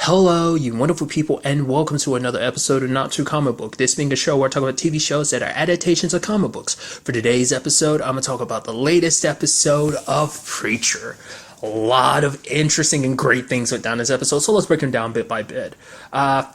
Hello, you wonderful people, and welcome to another episode of Not Too Comic Book. This being a show where I talk about TV shows that are adaptations of comic books. For today's episode, I'm going to talk about the latest episode of Preacher. A lot of interesting and great things went down this episode, so let's break them down bit by bit.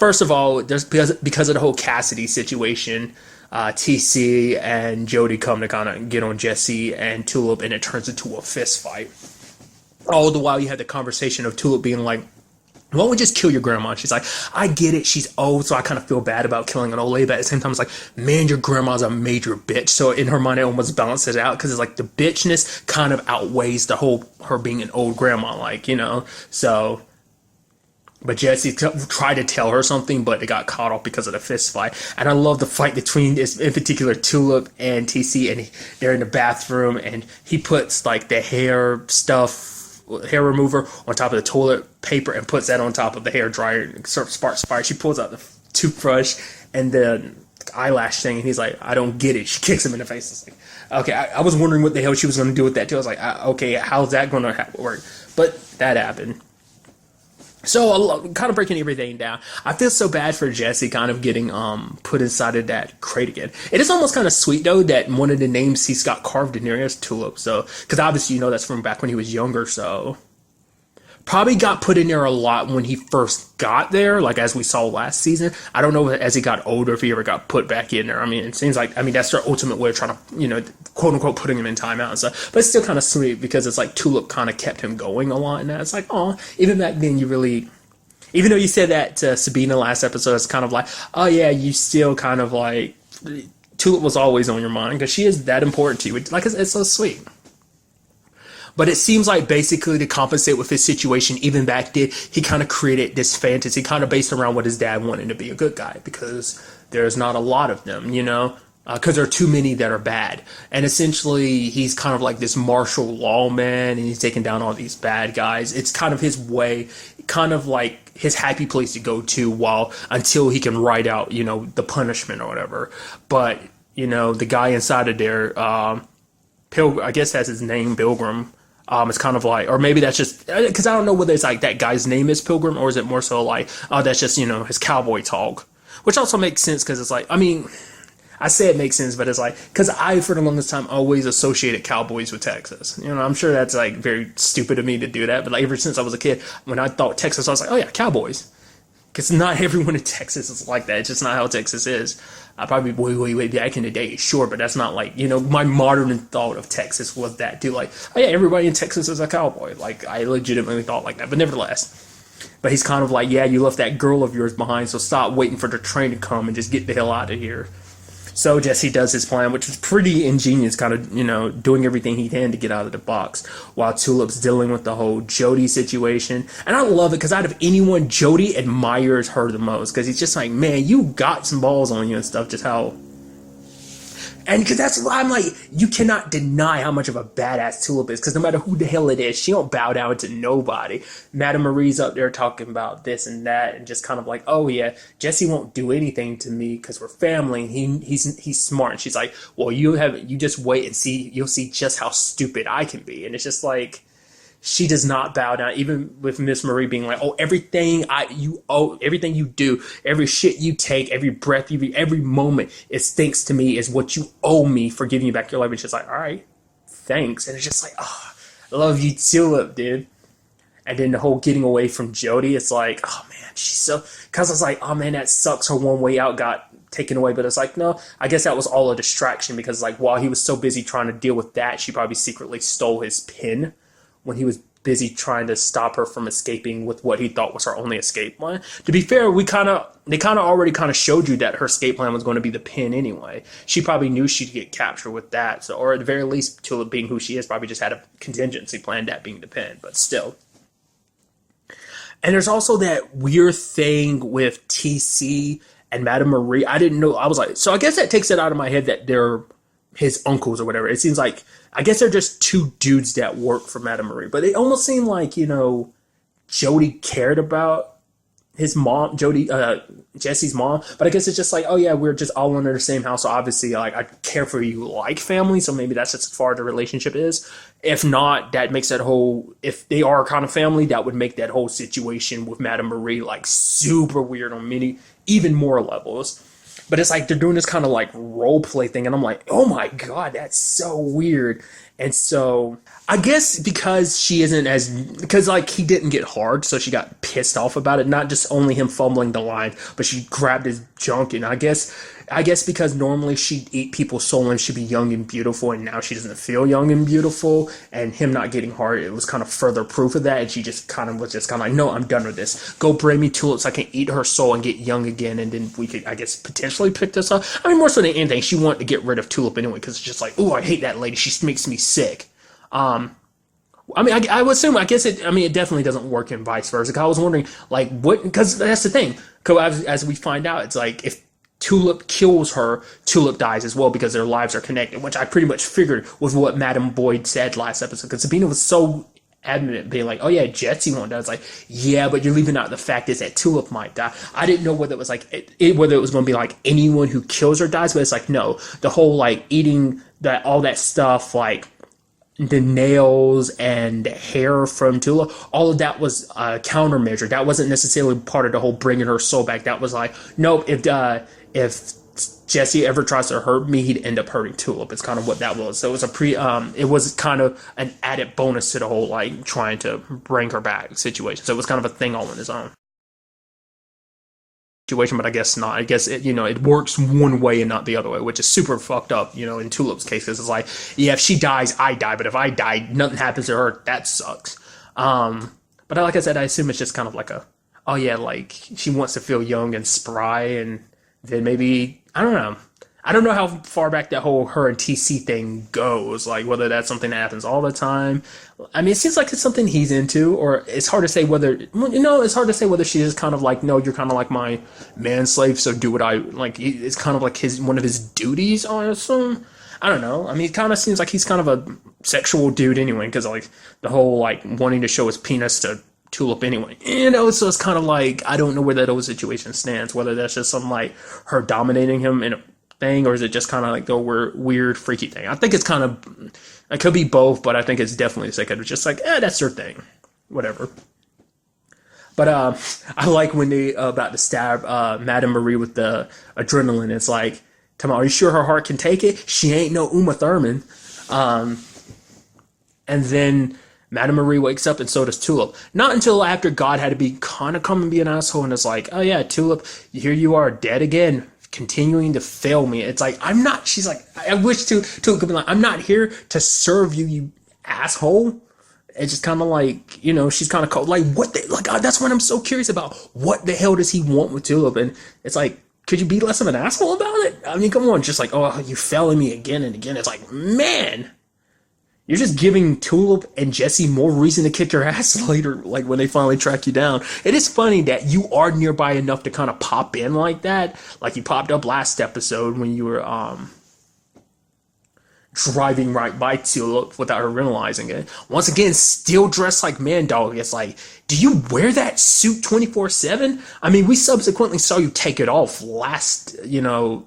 First of all, there's because of the whole Cassidy situation, TC and Jody come to kind of get on Jesse and Tulip, and it turns into a fist fight. All the while, you had the conversation of Tulip being like, why don't we just kill your grandma? And she's like, I get it. She's old, so I kind of feel bad about killing an old lady. But at the same time, it's like, man, your grandma's a major bitch. So in her mind, it almost balances it out because it's like the bitchness kind of outweighs the whole her being an old grandma, like, you know. So, but Jesse tried to tell her something, but it got caught off because of the fist fight. And I love the fight between this, in particular, Tulip and TC. And they're in the bathroom, and he puts like the hair remover on top of the toilet paper and puts that on top of the hair dryer and sort of sparks fire. She pulls out the toothbrush and the eyelash thing, and he's like, I don't get it. She kicks him in the face. It's like, okay, I was wondering what the hell she was going to do with that too. I was like, okay, how's that going to work? But that happened. So, kind of breaking everything down, I feel so bad for Jesse kind of getting put inside of that crate again. It is almost kind of sweet, though, that one of the names he's got carved in there is Tulip. So, because obviously, you know, that's from back when he was younger, so probably got put in there a lot when he first got there, like as we saw last season. I don't know as he got older if he ever got put back in there. I mean, it seems like, that's their ultimate way of trying to, you know, quote unquote, putting him in timeout and stuff. But it's still kind of sweet because it's like Tulip kind of kept him going a lot. And it's like, oh, even back then you really, even though you said that to Sabina last episode, it's kind of like, oh yeah, you still kind of like, Tulip was always on your mind because she is that important to you. Like, it's so sweet. But it seems like basically to compensate with his situation, even back then, he kind of created this fantasy kind of based around what his dad wanted to be a good guy because there's not a lot of them, you know, because there are too many that are bad. And essentially, he's kind of like this martial law man, and he's taking down all these bad guys. It's kind of his way, kind of like his happy place to go to until he can write out, you know, the punishment or whatever. But, you know, the guy inside of there, I guess that's his name, Pilgrim. It's kind of like, or maybe that's just, because I don't know whether it's like that guy's name is Pilgrim, or is it more so like, oh, that's just, you know, his cowboy talk. Which also makes sense because it's like, I say it makes sense, but it's like, because I, for the longest time, always associated cowboys with Texas. You know, I'm sure that's like very stupid of me to do that, but like ever since I was a kid, when I thought Texas, I was like, oh yeah, cowboys. Because not everyone in Texas is like that. It's just not how Texas is. I probably way back in the day, sure, but that's not like, you know, my modern thought of Texas was that too. Like, oh yeah, everybody in Texas is a cowboy. Like, I legitimately thought like that, but nevertheless. But he's kind of like, yeah, you left that girl of yours behind, so stop waiting for the train to come and just get the hell out of here. So Jesse does his plan, which is pretty ingenious, kind of, you know, doing everything he can to get out of the box, while Tulip's dealing with the whole Jody situation. And I love it, because out of anyone, Jody admires her the most, because he's just like, man, you got some balls on you and stuff, just how... And because that's why I'm like, you cannot deny how much of a badass Tulip is, because no matter who the hell it is, she don't bow down to nobody. Madame Marie's up there talking about this and that, and just kind of like, oh yeah, Jesse won't do anything to me because we're family. He's smart. And she's like, well, you just wait and see. You'll see just how stupid I can be. And it's just like, she does not bow down, even with Miss Marie being like, oh, everything you do, every shit you take, every breath you breathe, every moment is thanks to me, is what you owe me for giving you back your life. And she's like, all right, thanks. And it's just like, oh, I love you, Tulip, dude. And then the whole getting away from Jody, it's like, oh man, she's so, because I was like, oh man, that sucks. Her one way out got taken away. But it's like, no, I guess that was all a distraction, because like while he was so busy trying to deal with that, she probably secretly stole his pin when he was busy trying to stop her from escaping with what he thought was her only escape plan. To be fair, they kind of already showed you that her escape plan was going to be the pin anyway. She probably knew she'd get captured with that. So, or at the very least, Tulip being who she is, probably just had a contingency plan, that being the pin, but still. And there's also that weird thing with TC and Madame Marie. I didn't know. I was like, so I guess that takes it out of my head that they're his uncles or whatever. It seems like, I guess they're just two dudes that work for Madame Marie. But it almost seemed like, you know, Jody cared about his mom, Jody, Jesse's mom. But I guess it's just like, oh yeah, we're just all under the same house. So obviously, like, I care for you like family. So maybe that's just as far as the relationship is. If not, that makes that whole, if they are kind of family, that would make that whole situation with Madame Marie like super weird on many, even more levels. But it's like they're doing this kind of like role play thing, and I'm like, oh my god, that's so weird. And so I guess because she isn't as, because like he didn't get hard, so she got pissed off about it. Not just only him fumbling the line, but she grabbed his junk, and I guess because normally she'd eat people's soul and she'd be young and beautiful, and now she doesn't feel young and beautiful, and him not getting hard, it was kind of further proof of that, and she just kind of was just kind of like, no, I'm done with this. Go bring me tulips, I can eat her soul and get young again, and then we could, I guess, potentially pick this up. I mean, more so than anything, she wanted to get rid of Tulip anyway, because it's just like, oh, I hate that lady, she makes me sick. I mean, I would assume, I guess it, I mean, it definitely doesn't work in vice versa. I was wondering, like, what, because that's the thing. Because as we find out, it's like, if Tulip kills her, Tulip dies as well, because their lives are connected, which I pretty much figured was what Madame Boyd said last episode. Because Sabina was so adamant, being like, oh yeah, Jesse won't die. It's like, yeah, but you're leaving out the fact is that Tulip might die. I didn't know whether it was like, whether it was going to be like anyone who kills her dies, but it's like, no, the whole like eating that, all that stuff, like, the nails and hair from Tula, all of that was a countermeasure. That wasn't necessarily part of the whole bringing her soul back. That was like, nope, if Jesse ever tries to hurt me, he'd end up hurting Tulip. It's kind of what that was. So it was it was kind of an added bonus to the whole like trying to bring her back situation. So it was kind of a thing all on its own. Situation, but I guess not. I guess it works one way and not the other way, which is super fucked up, in Tulip's case, because it's like, yeah, if she dies, I die, but if I die, nothing happens to her. That sucks. But like I said, I assume it's just kind of like oh yeah, like she wants to feel young and spry, and then maybe I don't know. I don't know how far back that whole her and TC thing goes, like whether that's something that happens all the time. I mean, it seems like it's something he's into, or it's hard to say whether, it's hard to say whether she is kind of like, no, you're kind of like my manslave, so do what I, like, it's kind of like one of his duties, I assume. I don't know. I mean, it kind of seems like he's kind of a sexual dude anyway, because like the whole like wanting to show his penis to Tulip anyway. So it's kind of like, I don't know where that whole situation stands, whether that's just something like her dominating him in a thing, or is it just kind of like the weird freaky thing? I think it's kind of, it could be both, but I think it's definitely second. It's just like, that's their thing, whatever. But I like when they about to stab Madame Marie with the adrenaline. It's like, come on, are you sure her heart can take it? She ain't no Uma Thurman. And then Madame Marie wakes up, and so does Tulip. Not until after God had to be kind of come and be an asshole, and it's like, oh yeah, Tulip, here you are, dead again, continuing to fail me. It's like, I'm not, she's like, I wish Tulip could be like, I'm not here to serve you, you asshole. It's just kind of like, she's kind of cold. Like, what the, like, that's what I'm so curious about. What the hell does he want with Tulip? And it's like, could you be less of an asshole about it? I mean, come on, just like, oh, you failing me again and again. It's like, man, you're just giving Tulip and Jesse more reason to kick your ass later, like when they finally track you down. It is funny that you are nearby enough to kind of pop in like that. Like you popped up last episode when you were driving right by Tulip without her realizing it. Once again, still dressed like man dog. It's like, do you wear that suit 24/7? I mean, we subsequently saw you take it off last,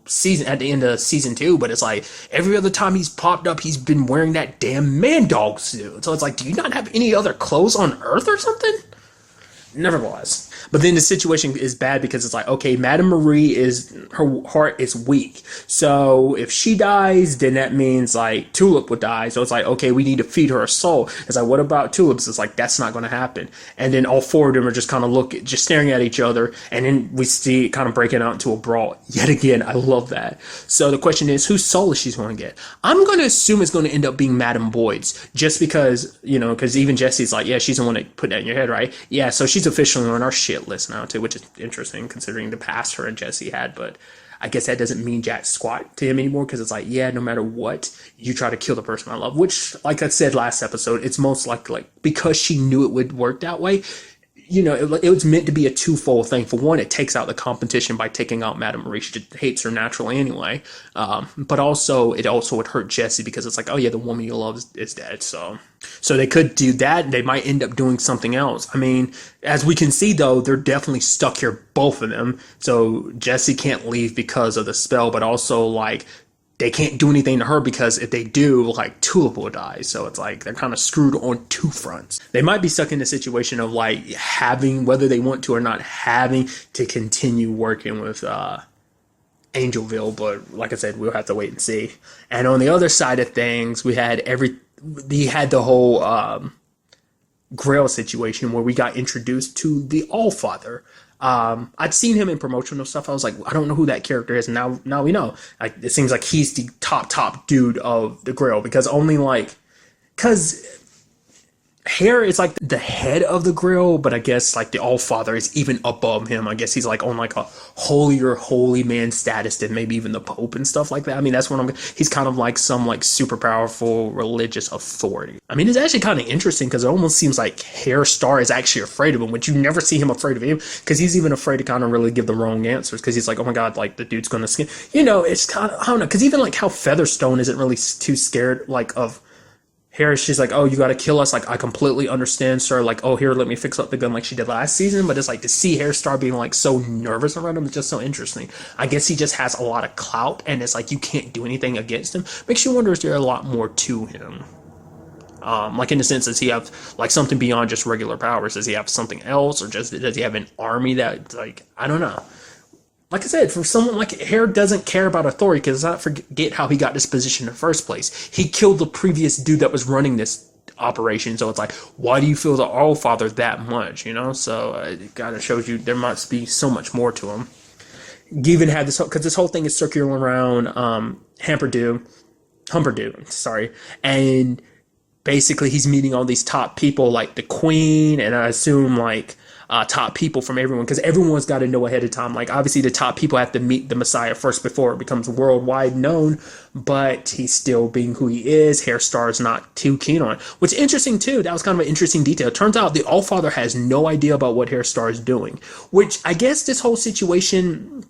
season, at the end of season 2, but it's like every other time he's popped up, he's been wearing that damn man dog suit. So it's like, do you not have any other clothes on Earth or something? Nevertheless. But then the situation is bad because it's like, okay, Madame Marie her heart is weak. So if she dies, then that means like Tulip would die. So it's like, okay, we need to feed her a soul. It's like, what about Tulip's? It's like, that's not going to happen. And then all four of them are just kind of just staring at each other. And then we see it kind of breaking out into a brawl. Yet again, I love that. So the question is, whose soul is she going to get? I'm going to assume it's going to end up being Madame Boyd's, just because, because even Jesse's like, yeah, she's the one that put that in your head, right? Yeah, so she's officially on our shit list now too, which is interesting considering the past her and Jesse had. But I guess that doesn't mean jack squat to him anymore, because it's like, yeah, no matter what, you try to kill the person I love, which, like I said last episode, it's most likely like, because she knew it would work that way, it was meant to be a twofold thing. For one, it takes out the competition by taking out Madame Marie. She just hates her naturally anyway. But also, it also would hurt Jesse because it's like, oh yeah, the woman you love is dead. So they could do that. They might end up doing something else. I mean, as we can see though, they're definitely stuck here, both of them. So Jesse can't leave because of the spell, but also like, they can't do anything to her because if they do, like, Tulip will die. So it's like they're kind of screwed on two fronts. They might be stuck in a situation of like having, whether they want to or not, having to continue working with Angelville. But like I said, we'll have to wait and see. And on the other side of things, we had the whole Grail situation where we got introduced to the Allfather. I'd seen him in promotional stuff. I was like, I don't know who that character is. And now we know. Like, it seems like he's the top dude of the Grail because Hair is like the head of the Grail, but I guess like the Allfather is even above him. I guess he's like on like a holy man status than maybe even the Pope and stuff like that. I mean, that's what he's kind of like some like super powerful religious authority. I mean, it's actually kind of interesting because it almost seems like Hair Star is actually afraid of him, which you never see him afraid of him because he's even afraid to kind of really give the wrong answers because he's like, oh my God, like the dude's going to skin. It's kind of, I don't know, because even like how Featherstone isn't really too scared like of Harris. She's like, oh, you gotta kill us. Like, I completely understand, sir. Like, oh, here, let me fix up the gun like she did last season. But it's like to see Hairstar being like so nervous around him is just so interesting. I guess he just has a lot of clout and it's like you can't do anything against him. Makes you wonder, is there a lot more to him? Like in the sense, does he have like something beyond just regular powers? Does he have something else, or just does he have an army that, like, I don't know. Like I said, for someone like Hare doesn't care about authority because let's not forget how he got this position in the first place. He killed the previous dude that was running this operation. So it's like, why do you feel the Allfather that much? So it kind of shows you there must be so much more to him. You even had this because this whole thing is circling around Humperdew, sorry, and basically he's meeting all these top people like the Queen, and I assume like top people from everyone, because everyone's got to know ahead of time. Like, obviously the top people have to meet the Messiah first before it becomes worldwide known, but he's still being who he is. Hairstar is not too keen on it. What's interesting too, that was kind of an interesting detail. It turns out the Allfather has no idea about what Hairstar is doing, which I guess this whole situation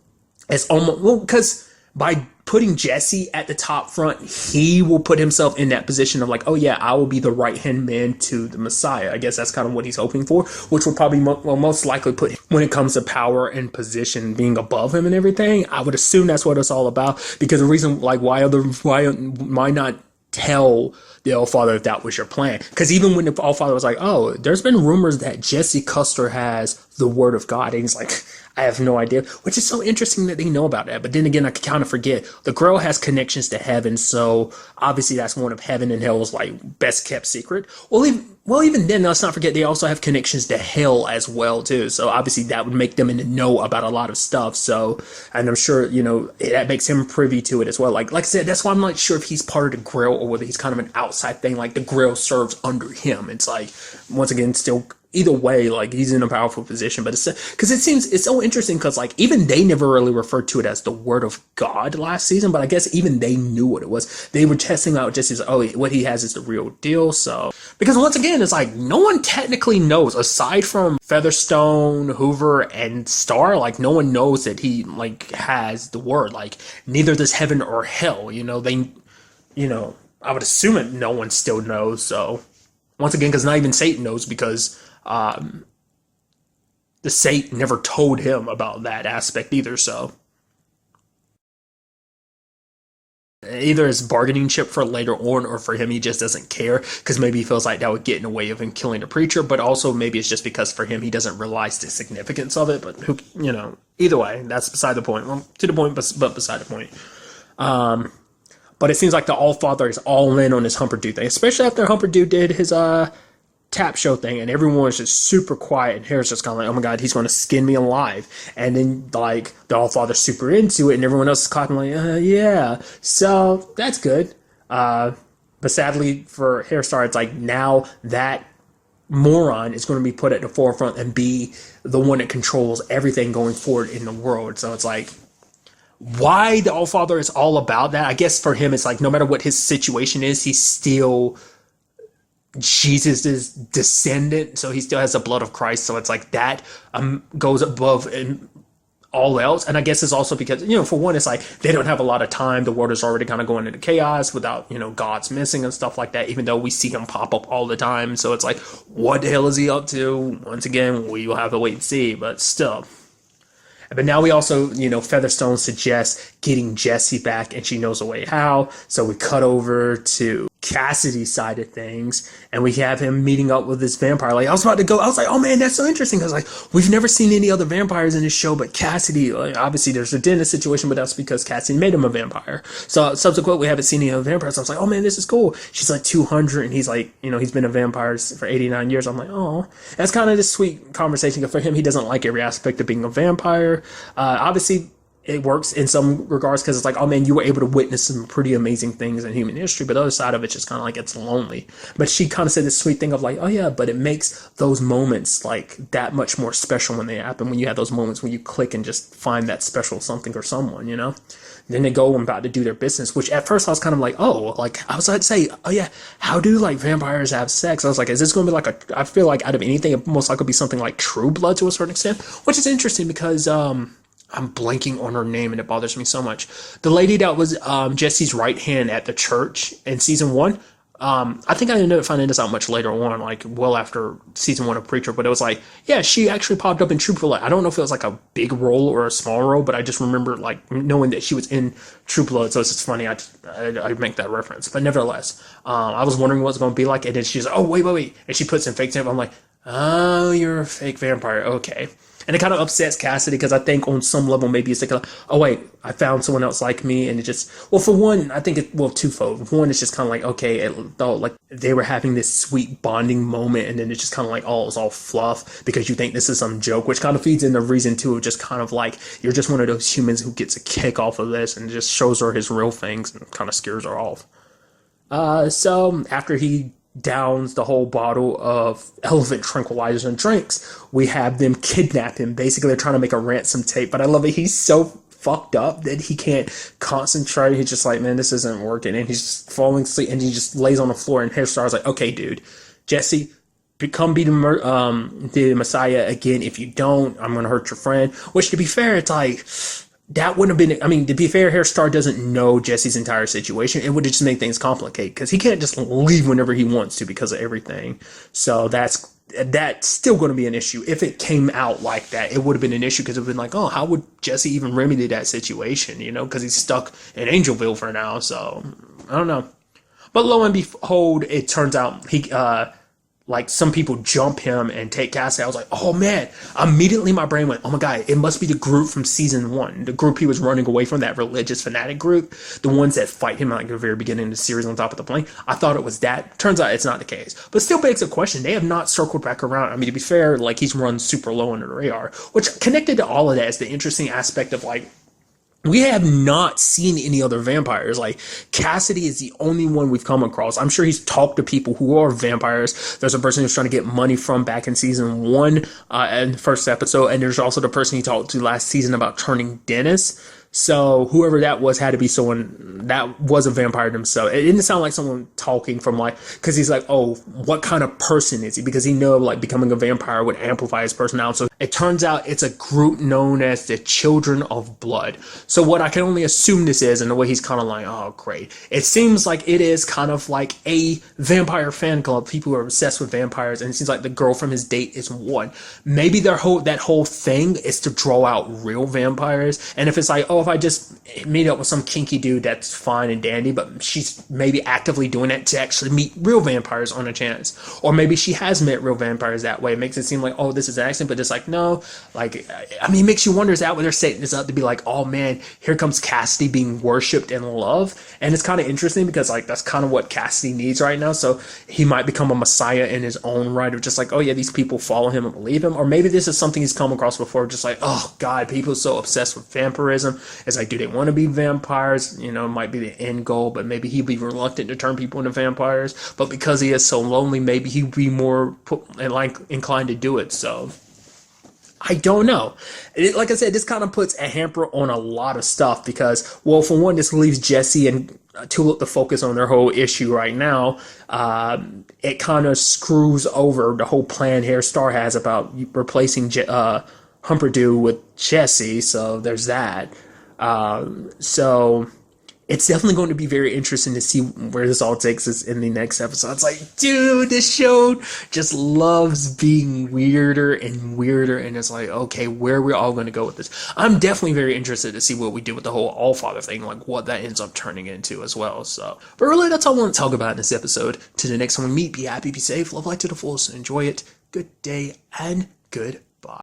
is almost, well, because by putting Jesse at the top front, he will put himself in that position of like, oh yeah, I will be the right-hand man to the Messiah. I guess that's kind of what he's hoping for, which will probably most likely put him, when it comes to power and position, being above him and everything. I would assume that's what it's all about, because the reason, like, why not tell the Allfather that was your plan? Because even when the Allfather was like, oh, there's been rumors that Jesse Custer has the word of God, and he's like, I have no idea, which is so interesting that they know about that. But then again, I kind of forget the girl has connections to heaven, so obviously that's one of heaven and hell's like best kept secret. Well, even then, let's not forget they also have connections to hell as well too. So obviously that would make them in the know about a lot of stuff. So, and I'm sure that makes him privy to it as well. Like I said, that's why I'm not sure if he's part of the Grail or whether he's kind of an outside thing. Like the Grail serves under him. It's like, once again, still. Either way, like, he's in a powerful position, but it's because it seems it's so interesting because like even they never really referred to it as the word of God last season, but I guess even they knew what it was. They were testing out just as, oh, what he has is the real deal. So because once again, it's like no one technically knows aside from Featherstone, Hoover, and Star. Like no one knows that he like has the word. Like neither does heaven or hell. I would assume it. No one still knows. So once again, because not even Satan knows, because the Satan never told him about that aspect either, so either it's bargaining chip for later on, or for him he just doesn't care because maybe he feels like that would get in the way of him killing the preacher, but also maybe it's just because for him he doesn't realize the significance of it. But either way, that's beside the point. Well, to the point, but beside the point. But it seems like the Allfather is all in on this Humperdew thing, especially after Humperdew did his tap show thing, and everyone was just super quiet, and Harris just kind of like, oh my God, he's going to skin me alive. And then like the Allfather's super into it, and everyone else is clapping like, yeah. So that's good. But sadly for Hairstar, it's like now that moron is going to be put at the forefront and be the one that controls everything going forward in the world. So it's like, why the Allfather is all about that? I guess for him, it's like no matter what his situation is, he's still Jesus' descendant, so he still has the blood of Christ. So it's like that goes above and all else. And I guess it's also because, for one, it's like they don't have a lot of time. The world is already kind of going into chaos without, gods missing and stuff like that, even though we see him pop up all the time. So it's like, what the hell is he up to? Once again, we will have to wait and see, but still. But now we also, Featherstone suggests getting Jesse back, and she knows a way how. So we cut over to Cassidy's side of things, and we have him meeting up with this vampire. Like, I was about to go, I was like, oh man, that's so interesting, because like we've never seen any other vampires in this show, but Cassidy, like, obviously there's a dentist situation, but that's because Cassidy made him a vampire. So subsequently, we haven't seen any other vampires. So I was like, oh man, this is cool. She's like 200, and he's like, he's been a vampire for 89 years. I'm like, oh, that's kind of this sweet conversation. For him, he doesn't like every aspect of being a vampire. Obviously, it works in some regards because it's like, oh man, you were able to witness some pretty amazing things in human history, but the other side of it's just kind of like it's lonely. But she kind of said this sweet thing of like, oh yeah, but it makes those moments like that much more special when they happen, when you have those moments when you click and just find that special something or someone, Then they go and about to do their business, which at first I was kind of like, oh, like I was about to say, oh yeah, how do like vampires have sex? I was like, is this going to be like I feel like out of anything, it most likely be something like True Blood to a certain extent, which is interesting because, I'm blanking on her name and it bothers me so much. The lady that was Jesse's right hand at the church in season 1. I think I ended up finding this out much later on, like well after season 1 of Preacher, but it was like, yeah, she actually popped up in True Blood. I don't know if it was like a big role or a small role, but I just remember like knowing that she was in True Blood, so it's just funny I make that reference. But nevertheless, I was wondering what it's going to be like, and then she's like, oh, wait, and she puts in fake name. I'm like, oh, you're a fake vampire, okay. And it kind of upsets Cassidy because I think on some level maybe it's like, oh wait, I found someone else like me, and it just, well, for one, I think twofold. One, it's just kind of like, okay, it thought like they were having this sweet bonding moment, and then it's just kind of like, oh, it's all fluff because you think this is some joke, which kind of feeds in the reason too of just kind of like you're just one of those humans who gets a kick off of this and just shows her his real things and kind of scares her off. So after he downs the whole bottle of elephant tranquilizers and drinks, we have them kidnap him. Basically, they're trying to make a ransom tape, but I love it. He's so fucked up that he can't concentrate. He's just like, man, this isn't working, and he's just falling asleep, and he just lays on the floor, and Hairstar's like, okay, dude, Jesse, come be the Messiah again. If you don't, I'm gonna hurt your friend. Which, to be fair, it's like, that wouldn't have been, I mean, to be fair, Hairstar doesn't know Jesse's entire situation. It would just make things complicated because he can't just leave whenever he wants to because of everything. So that's still going to be an issue. If it came out like that, it would have been an issue because it would have been like, oh, how would Jesse even remedy that situation, because he's stuck in Angelville for now. So I don't know. But lo and behold, it turns out he, like some people jump him and take Cassidy. I was like, oh man, immediately my brain went, oh my God, it must be the group from season 1, the group he was running away from, that religious fanatic group, the ones that fight him like at the very beginning of the series on top of the plane. I thought it was that. Turns out it's not the case, but still begs a question. They have not circled back around. I mean, to be fair, like he's run super low under the radar, which connected to all of that is the interesting aspect of like, we have not seen any other vampires. Like, Cassidy is the only one we've come across. I'm sure he's talked to people who are vampires. There's a person who's trying to get money from back in season 1, in the first episode. And there's also the person he talked to last season about turning dentist. So whoever that was had to be someone that was a vampire themselves. It didn't sound like someone talking from like, because he's like, oh, what kind of person is he? Because he knew like becoming a vampire would amplify his personality. So it turns out it's a group known as the Children of Blood. So what I can only assume this is, and the way he's kind of like, oh, great. It seems like it is kind of like a vampire fan club. People who are obsessed with vampires, and it seems like the girl from his date is one. Maybe that whole thing is to draw out real vampires. And if it's like, oh, if I just meet up with some kinky dude, that's fine and dandy, but she's maybe actively doing that to actually meet real vampires on a chance. Or maybe she has met real vampires that way. It makes it seem like, oh, this is an accident, but it's like, no. Like, I mean, it makes you wonder, is that what they're setting this up to be like, oh man, here comes Cassidy being worshipped and loved? And it's kind of interesting because like that's kind of what Cassidy needs right now. So he might become a messiah in his own right, of just like, oh yeah, these people follow him and believe him. Or maybe this is something he's come across before, just like, oh god, people are so obsessed with vampirism. It's like, do they want to be vampires? It might be the end goal, but maybe he'd be reluctant to turn people into vampires. But because he is so lonely, maybe he'd be more inclined to do it. So I don't know. Like I said, this kind of puts a hamper on a lot of stuff because, well, for one, this leaves Jesse and to focus on their whole issue right now, it kind of screws over the whole plan here Star has about replacing Humperdew with Jesse. So there's that. So it's definitely going to be very interesting to see where this all takes us in the next episode. It's like, dude, this show just loves being weirder and weirder, and it's like, okay, where are we all going to go with this? I'm definitely very interested to see what we do with the whole Allfather thing, like what that ends up turning into as well. So, but really, that's all I want to talk about in this episode. To the next one we meet, be happy, be safe, love life to the fullest, and enjoy it. Good day and good